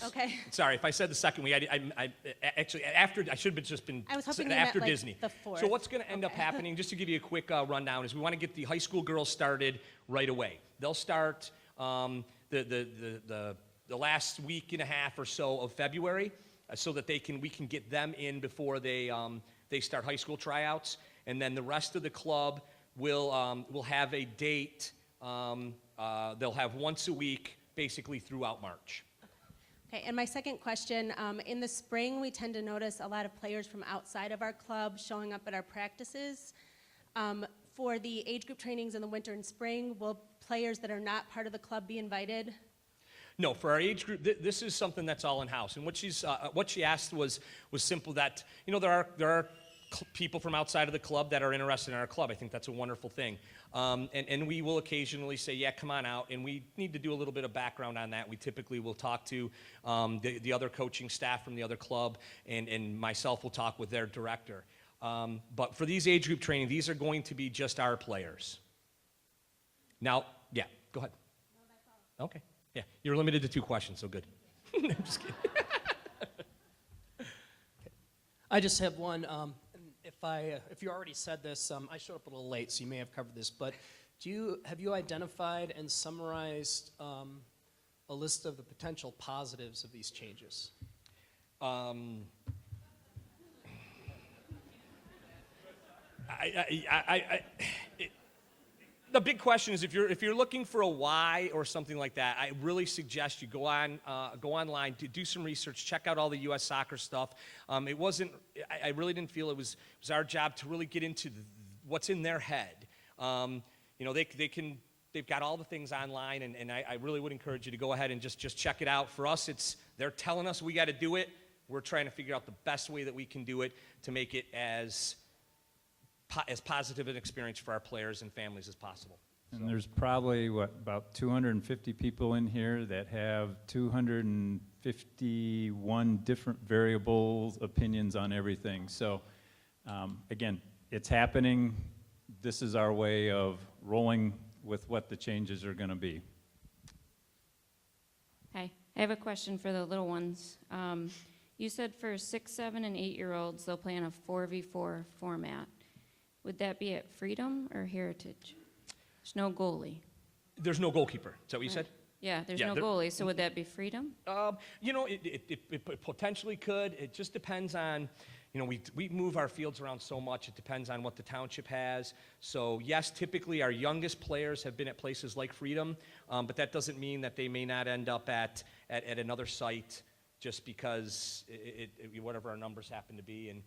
okay. Sorry, if I said the second week, I actually, after, I should have just been I was hoping you after meant, like, Disney. the 4th. So what's going to end up happening, just to give you a quick rundown, is we want to get the high school girls started right away. They'll start the last week and a half or so of February, so that we can get them in before they start high school tryouts, and then the rest of the club will have a date. They'll have once a week, basically throughout March. Okay, and my second question, in the spring we tend to notice a lot of players from outside of our club showing up at our practices. For the age group trainings in the winter and spring, will players that are not part of the club be invited? No, for our age group, this is something that's all in-house. And what she asked was simple, that, you know, there are people from outside of the club that are interested in our club. I think that's a wonderful thing. And we will occasionally say, yeah, come on out, and we need to do a little bit of background on that. We typically will talk to the other coaching staff from the other club, and myself will talk with their director. But for these age group training, these are going to be just our players. Now, yeah, go ahead. No, that's all. Okay. Yeah, you're limited to 2 questions, so good. I'm just kidding. I just have one. If you already said this, I showed up a little late, so you may have covered this. But have you identified and summarized a list of the potential positives of these changes? The big question is if you're looking for a why or something like that, I really suggest you go online, do some research, check out all the U.S. soccer stuff. It wasn't. I really didn't feel it was our job to really get into what's in their head. They've got all the things online, and I really would encourage you to go ahead and just check it out. For us, they're telling us we got to do it. We're trying to figure out the best way that we can do it to make it as positive an experience for our players and families as possible. And there's probably, about 250 people in here that have 251 different variables, opinions on everything. So, again, it's happening. This is our way of rolling with what the changes are going to be. Hi, I have a question for the little ones. You said for 6, 7, and 8-year-olds, they'll play in a 4v4 format. Would that be at Freedom or Heritage? There's no goalie. There's no goalkeeper. Is that what you said? Yeah, there's Yeah, no there- goalie, so would that be Freedom? It potentially could. It just depends on, we move our fields around so much. It depends on what the township has. So yes, typically our youngest players have been at places like Freedom, but that doesn't mean that they may not end up at another site just because whatever our numbers happen to be, and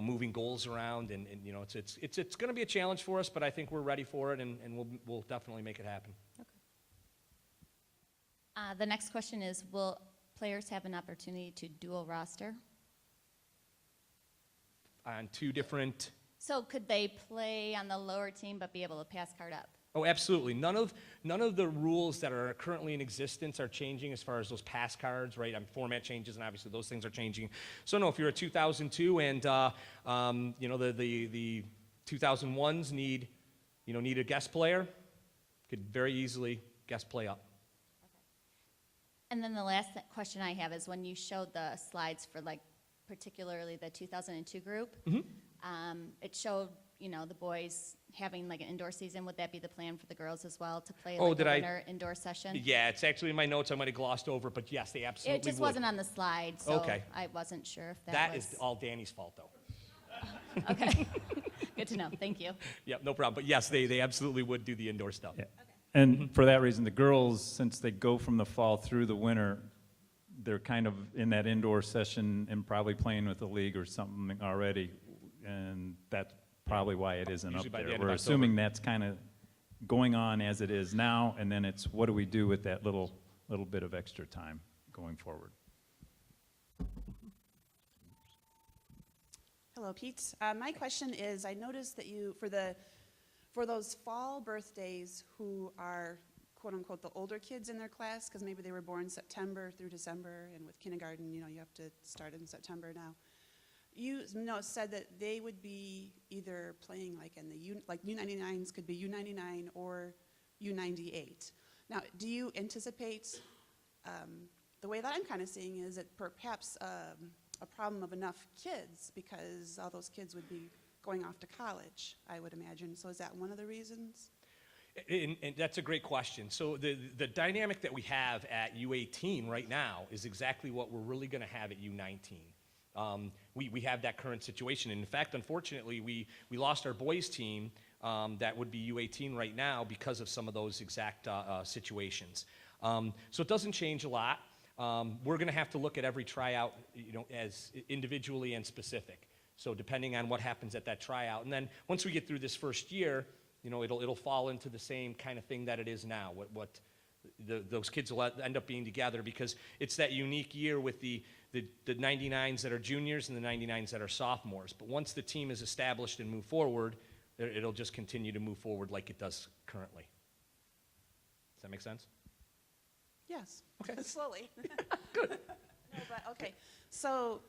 moving goals around, and it's going to be a challenge for us, but I think we're ready for it, and we'll definitely make it happen. The next question is, will players have an opportunity to dual roster? On 2 different. So could they play on the lower team but be able to pass card up? Oh, absolutely. None of the rules that are currently in existence are changing as far as those pass cards, right? Format changes, and obviously those things are changing. So no, if you're a 2002 and the 2001s need a guest player, could very easily guest play up. And then the last question I have is when you showed the slides for particularly the 2002 group, it showed the boys having an indoor season. Would that be the plan for the girls as well, to play a winter indoor session? Yeah, it's actually in my notes. I might have glossed over, but yes, they absolutely It just would. wasn't on the slide, so Okay. I wasn't sure if that That was... is all Danny's fault, though. Okay. Good to know. Thank you. Yeah, no problem. But yes, they absolutely would do the indoor stuff. Yeah. And for that reason, the girls, since they go from the fall through the winter, they're kind of in that indoor session and probably playing with the league or something already, and that's probably why it isn't up Usually by the there. end of We're October. assuming that's kind of going on as it is now, and then it's what do we do with that little bit of extra time going forward. Hello, Pete. My question is, I noticed that you, for those fall birthdays who are quote unquote the older kids in their class, because maybe they were born September through December, and with kindergarten, you have to start in September now. You said that they would be either playing in the U99s could be U99 or U98. Now, do you anticipate, the way that I'm kind of seeing is that perhaps a problem of enough kids, because all those kids would be going off to college, I would imagine. So is that one of the reasons? And that's a great question. So the dynamic that we have at U18 right now is exactly what we're really going to have at U19. We have that current situation. And in fact, unfortunately, we lost our boys team that would be U18 right now because of some of those exact situations. So it doesn't change a lot. We're going to have to look at every tryout, as individually and specific. So depending on what happens at that tryout, and then once we get through this first year, it'll fall into the same kind of thing that it is now. Those kids will end up being together, because it's that unique year with the 99s that are juniors and the 99s that are sophomores. But once the team is established and move forward, it'll just continue to move forward like it does currently. Does that make sense? Yes. Okay. Slowly. Good. No, but okay. So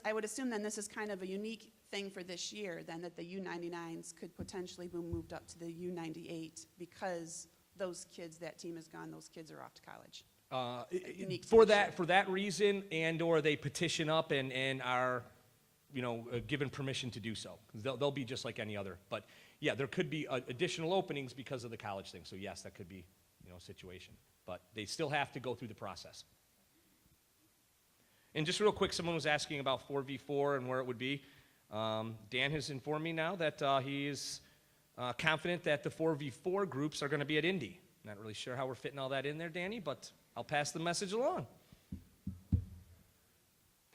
I would assume then this is kind of a unique thing for this year, then, that the U99s could potentially be moved up to the U98 because those kids, that team is gone, those kids are off to college. Unique to For this year. that reason, and/or they petition up and are, given permission to do so. They'll be just like any other. But yeah, there could be additional openings because of the college thing. So yes, that could be, a situation. But they still have to go through the process. And just real quick, someone was asking about 4v4 and where it would be. Dan has informed me now that he is confident that the 4v4 groups are going to be at Indy. Not really sure how we're fitting all that in there, Danny, but I'll pass the message along.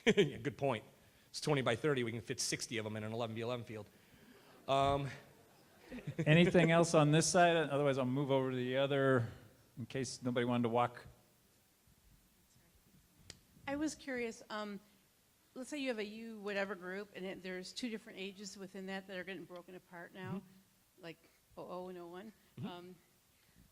Yeah, good point. It's 20 by 30. We can fit 60 of them in an 11v11 field. Anything else on this side? Otherwise, I'll move over to the other in case nobody wanted to walk. I was curious, let's say you have a U whatever group, and there's two different ages within that are getting broken apart now, like 00 and 01.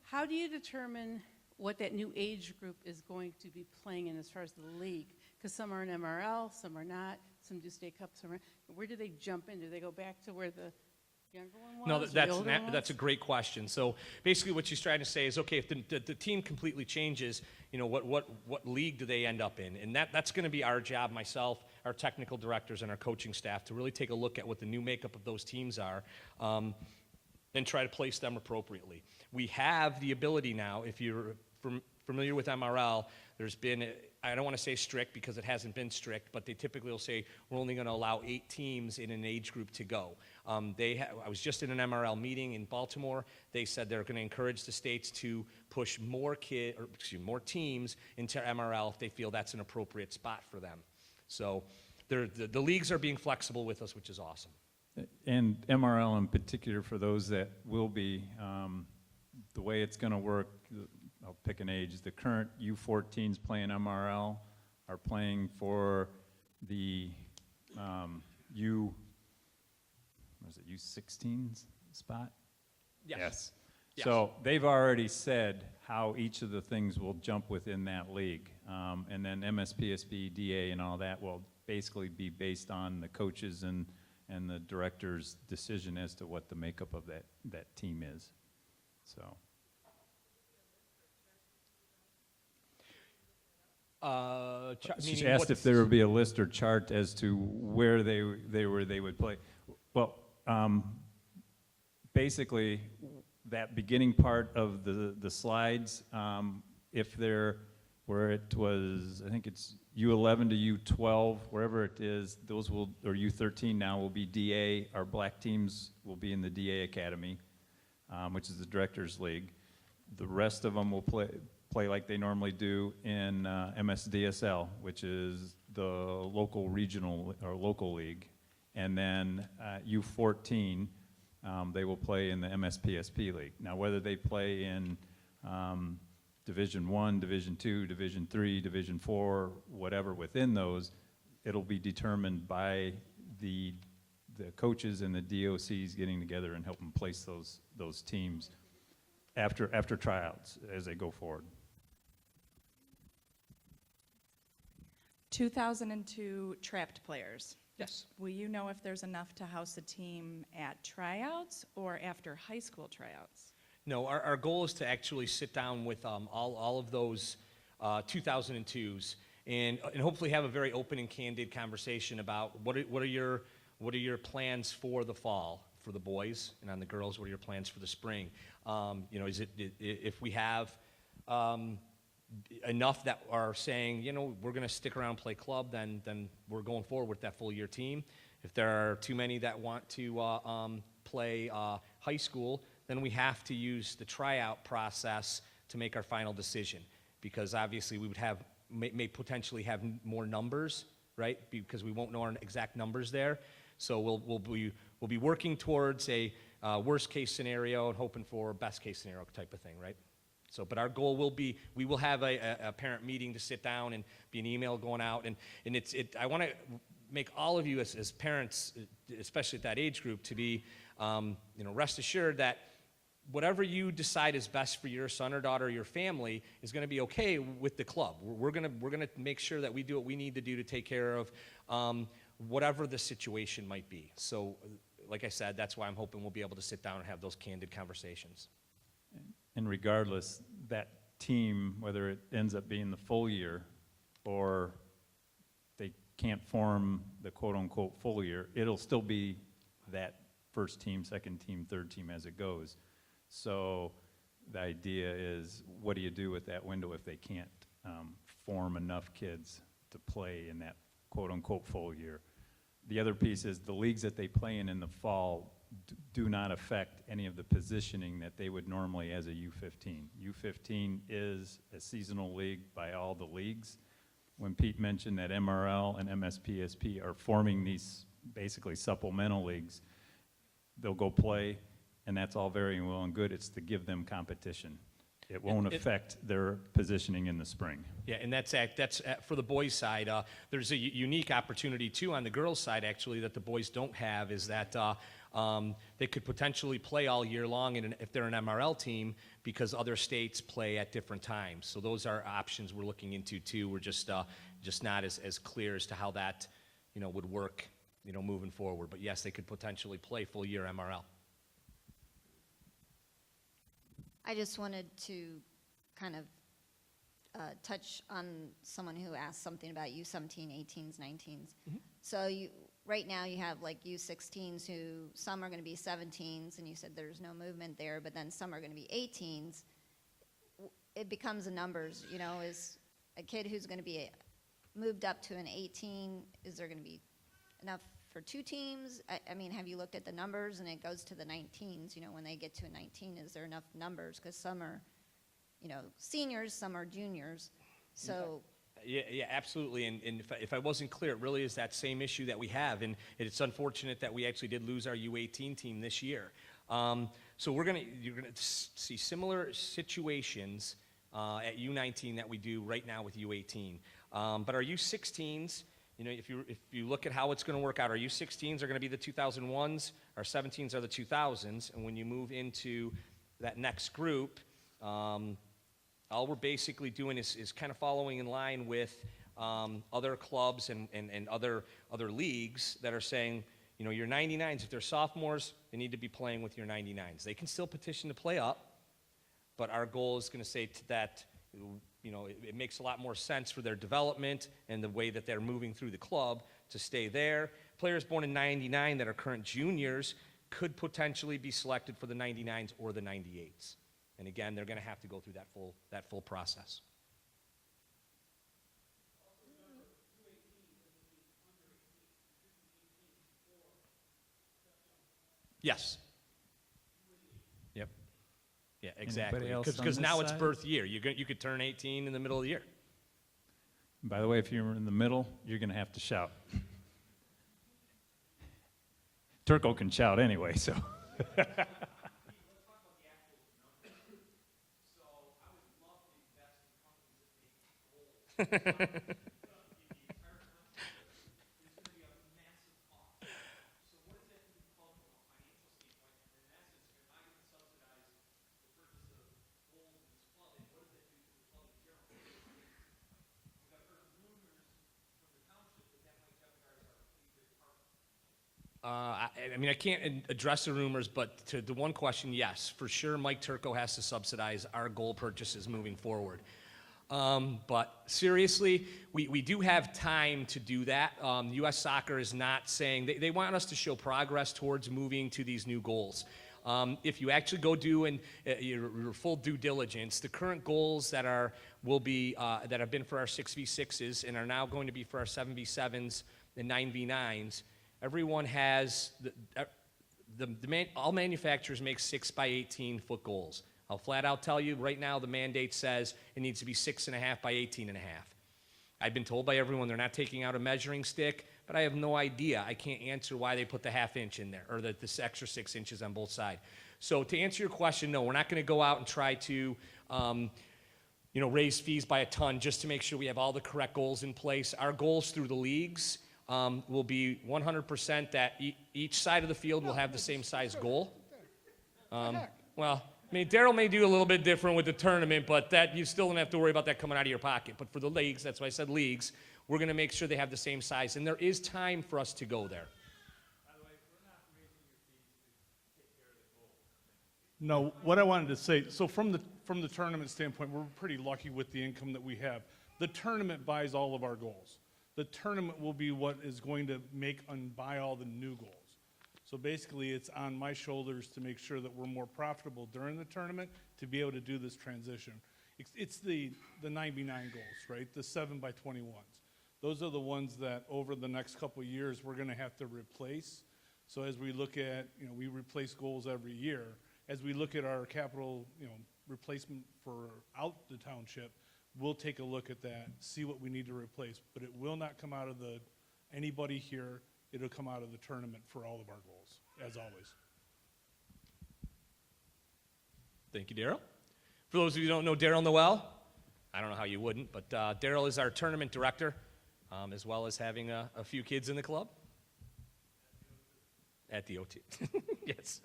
How do you determine what that new age group is going to be playing in as far as the league? Because some are in MRL, some are not, some do state cup, some are. Where do they jump in? Do they go back to where the younger one was? No, or the older one that's a was? great question. So basically what she's trying to say is, okay, if the team completely changes, what league do they end up in? And that's going to be our job, myself, our technical directors, and our coaching staff, to really take a look at what the new makeup of those teams are and try to place them appropriately. We have the ability now, if you're familiar with MRL, there's been, I don't want to say strict because it hasn't been strict, but they typically will say we're only going to allow 8 teams in an age group to go. I was just in an MRL meeting in Baltimore. They said they're going to encourage the states to push more teams into MRL if they feel that's an appropriate spot for them. So the leagues are being flexible with us, which is awesome. And MRL in particular, for those that will be, the way it's going to work, I'll pick an age. The current U14s playing MRL are playing for the U16s spot? Yes. So they've already said how each of the things will jump within that league. And then MSPSB, DA, and all that will basically be based on the coaches and the director's decision as to what the makeup of that team is. So. She asked if there would be a list or chart as to where they would play. Well, basically, that beginning part of the slides, if they're where it was, I think it's U11 to U12, wherever it is, those will, or U13 now will be DA. Our black teams will be in the DA Academy, which is the Directors League. The rest of them will play like they normally do in MSDSL, which is the local regional or local league. And then U14, they will play in the MSPSP league. Now, whether they play in Division 1, Division 2, Division 3, Division 4, whatever within those, it'll be determined by the coaches and the DOCs getting together and helping place those teams after tryouts as they go forward. 2002 trapped players. Yes. Will you know if there's enough to house a team at tryouts or after high school tryouts? No, our goal is to actually sit down with all of those 2002s and hopefully have a very open and candid conversation about what are your plans for the fall for the boys, and on the girls, what are your plans for the spring? Is it if we have enough that are saying, we're going to stick around and play club, then we're going forward with that full year team. If there are too many that want to play high school, then we have to use the tryout process to make our final decision, because obviously we would may potentially have more numbers, right? Because we won't know our exact numbers there. So we'll be working towards a worst case scenario and hoping for best case scenario type of thing, right? So, but our goal will be, we will have a parent meeting to sit down and be an email going out, and I want to make all of you as parents, especially at that age group, to be, rest assured that whatever you decide is best for your son or daughter or your family is going to be okay with the club. We're going to make sure that we do what we need to do to take care of whatever the situation might be. So, like I said, that's why I'm hoping we'll be able to sit down and have those candid conversations. And regardless, that team, whether it ends up being the full year or they can't form the quote-unquote full year, it'll still be that first team, second team, third team as it goes. So the idea is, what do you do with that window if they can't form enough kids to play in that quote-unquote full year? the other piece is the leagues that they play in the fall do not affect any of the positioning that they would normally as a U15. U15 is a seasonal league by all the leagues. When Pete mentioned that MRL and MSPSP are forming these basically supplemental leagues, they'll go play, and that's all very well and good. It's to give them competition. It won't affect their positioning in the spring. Yeah, and that's for the boys' side. There's a unique opportunity, too, on the girls' side, actually, that the boys don't have, is that they could potentially play all year long if they're an MRL team, because other states play at different times. So those are options we're looking into, too. We're just not as clear as to how that, would work, moving forward. But yes, they could potentially play full year MRL. I just wanted to kind of touch on someone who asked something about U17, 18s, 19s. So right now you have like U16s who, some are going to be 17s, and you said there's no movement there, but then some are going to be 18s. It becomes a numbers, is a kid who's going to be moved up to an 18, is there going to be enough for two teams? I mean, have you looked at the numbers? And it goes to the 19s, when they get to a 19, is there enough numbers? Because some are, seniors, some are juniors. So Yeah, absolutely. And if I wasn't clear, it really is that same issue that we have. And it's unfortunate that we actually did lose our U18 team this year. So you're gonna see similar situations at U19 that we do right now with U18. But our U16s, if you look at how it's going to work out, our U16s are going to be the 2001s, our 17s are the 2000s, and when you move into that next group, all we're basically doing is kind of following in line with other clubs and other leagues that are saying, your 99s, if they're sophomores, they need to be playing with your 99s. They can still petition to play up, but our goal is going to say to that, it makes a lot more sense for their development and the way that they're moving through the club to stay there. Players born in 99 that are current juniors could potentially be selected for the 99s or the 98s. And again, they're going to have to go through that full process. Yes. Yep. Yeah, exactly. Anybody else on Because this now it's side? birth year. You could turn 18 in the middle of the year. By the way, if you're in the middle, you're going to have to shout. Turco can shout anyway, so. I mean, I can't address the rumors, but to the one question, yes, for sure, Mike Turco has to subsidize our goal purchases moving forward. But seriously, we do have time to do that. U.S. Soccer is not saying, they want us to show progress towards moving to these new goals. If you actually go do your full due diligence, the current goals that have been for our 6v6s and are now going to be for our 7v7s and 9v9s, everyone has, all manufacturers make 6x18 foot goals. I'll flat out tell you, right now the mandate says it needs to be 6.5 by 18.5. I've been told by everyone they're not taking out a measuring stick, but I have no idea. I can't answer why they put the ½ inch in there, or this extra 6 inches on both sides. So to answer your question, no, we're not going to go out and try to raise fees by a ton just to make sure we have all the correct goals in place. Our goals through the leagues will be 100% that each side of the field will have the same size goal. Well, I mean, Daryl may do a little bit different with the tournament, but that you still don't have to worry about that coming out of your pocket. But for the leagues, that's why I said leagues, we're going to make sure they have the same size, and there is time for us to go there. By the way, we're not raising your fees to take care of the goal. No, what I wanted to say, so from the tournament standpoint, we're pretty lucky with the income that we have. The tournament buys all of our goals. The tournament will be what is going to make and buy all the new goals. So basically, it's on my shoulders to make sure that we're more profitable during the tournament to be able to do this transition. It's the 9v9 goals, right? The 7x21s. those are the ones that over the next couple of years, we're gonna have to replace. So as we look at, we replace goals every year. As we look at our capital, replacement for out the township, we'll take a look at that, see what we need to replace. But it will not come out of anybody here. It'll come out of the tournament for all of our goals, as always. Thank you, Daryl. For those of you who don't know Daryl Noel, I don't know how you wouldn't, but Daryl is our tournament director, as well as having a few kids in the club. At the OT. Yes.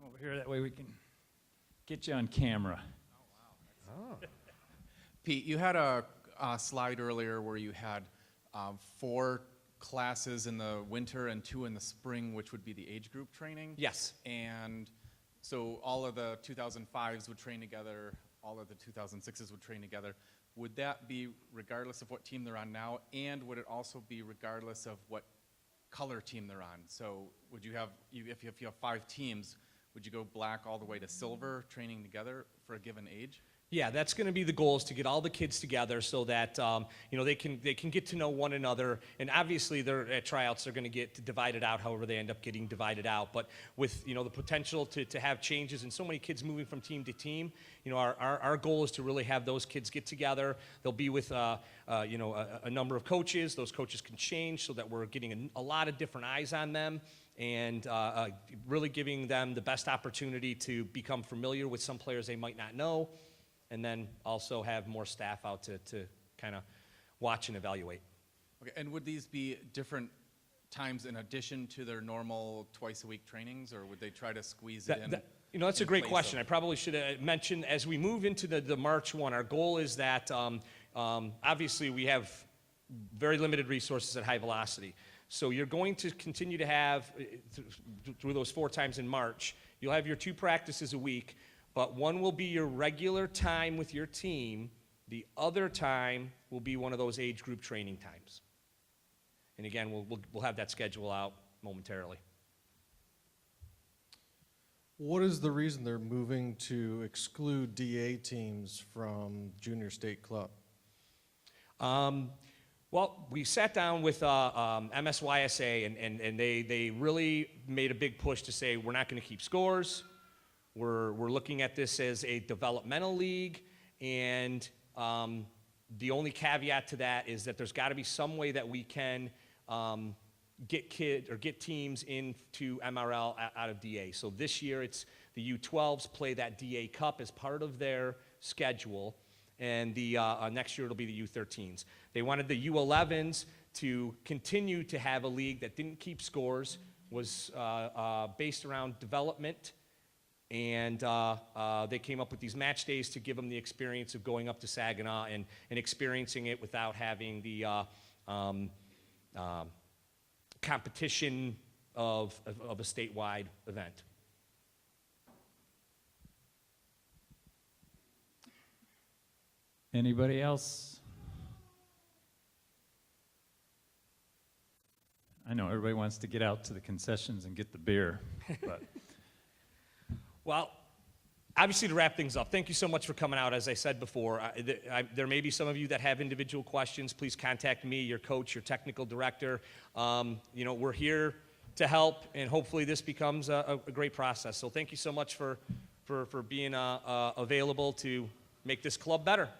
Over here, that way we can get you on camera. Pete, you had a slide earlier where you had 4 classes in the winter and 2 in the spring, which would be the age group training. Yes. And so all of the 2005s would train together, all of the 2006s would train together. Would that be regardless of what team they're on now, and would it also be regardless of what color team they're on? So would you have, if you have 5 teams, would you go black all the way to silver training together for a given age? Yeah, that's going to be the goal, is to get all the kids together so that they can get to know one another. And obviously, they're at tryouts, they're going to get divided out, however they end up getting divided out. But with the potential to have changes and so many kids moving from team to team, our goal is to really have those kids get together. They'll be with a number of coaches. Those coaches can change so that we're getting a lot of different eyes on them, and really giving them the best opportunity to become familiar with some players they might not know, and then also have more staff out to kind of watch and evaluate. Okay, and would these be different times in addition to their normal twice-a-week trainings, or would they try to squeeze it in? That's a in great place question. of- I probably should have mentioned, as we move into the March 1, our goal is that, obviously, we have very limited resources at High Velocity. So you're going to continue to have, through those 4 times in March, you'll have your 2 practices a week, but one will be your regular time with your team. The other time will be one of those age group training times. And again, we'll have that schedule out momentarily. What is the reason they're moving to exclude DA teams from junior state club? Well, we sat down with MSYSA, and they really made a big push to say we're not going to keep scores. We're looking at this as a developmental league, and the only caveat to that is that there's got to be some way that we can get teams into MRL out of DA. So this year, it's the U12s play that DA Cup as part of their schedule, and the next year it'll be the U13s. They wanted the U11s to continue to have a league that didn't keep scores, was based around development, and they came up with these match days to give them the experience of going up to Saginaw and experiencing it without having the competition of a statewide event. Anybody else? I know everybody wants to get out to the concessions and get the beer, but Well, obviously, to wrap things up, thank you so much for coming out. As I said before, there may be some of you that have individual questions. Please contact me, your coach, your technical director. We're here to help, and hopefully this becomes a great process. So thank you so much for being available to make this club better.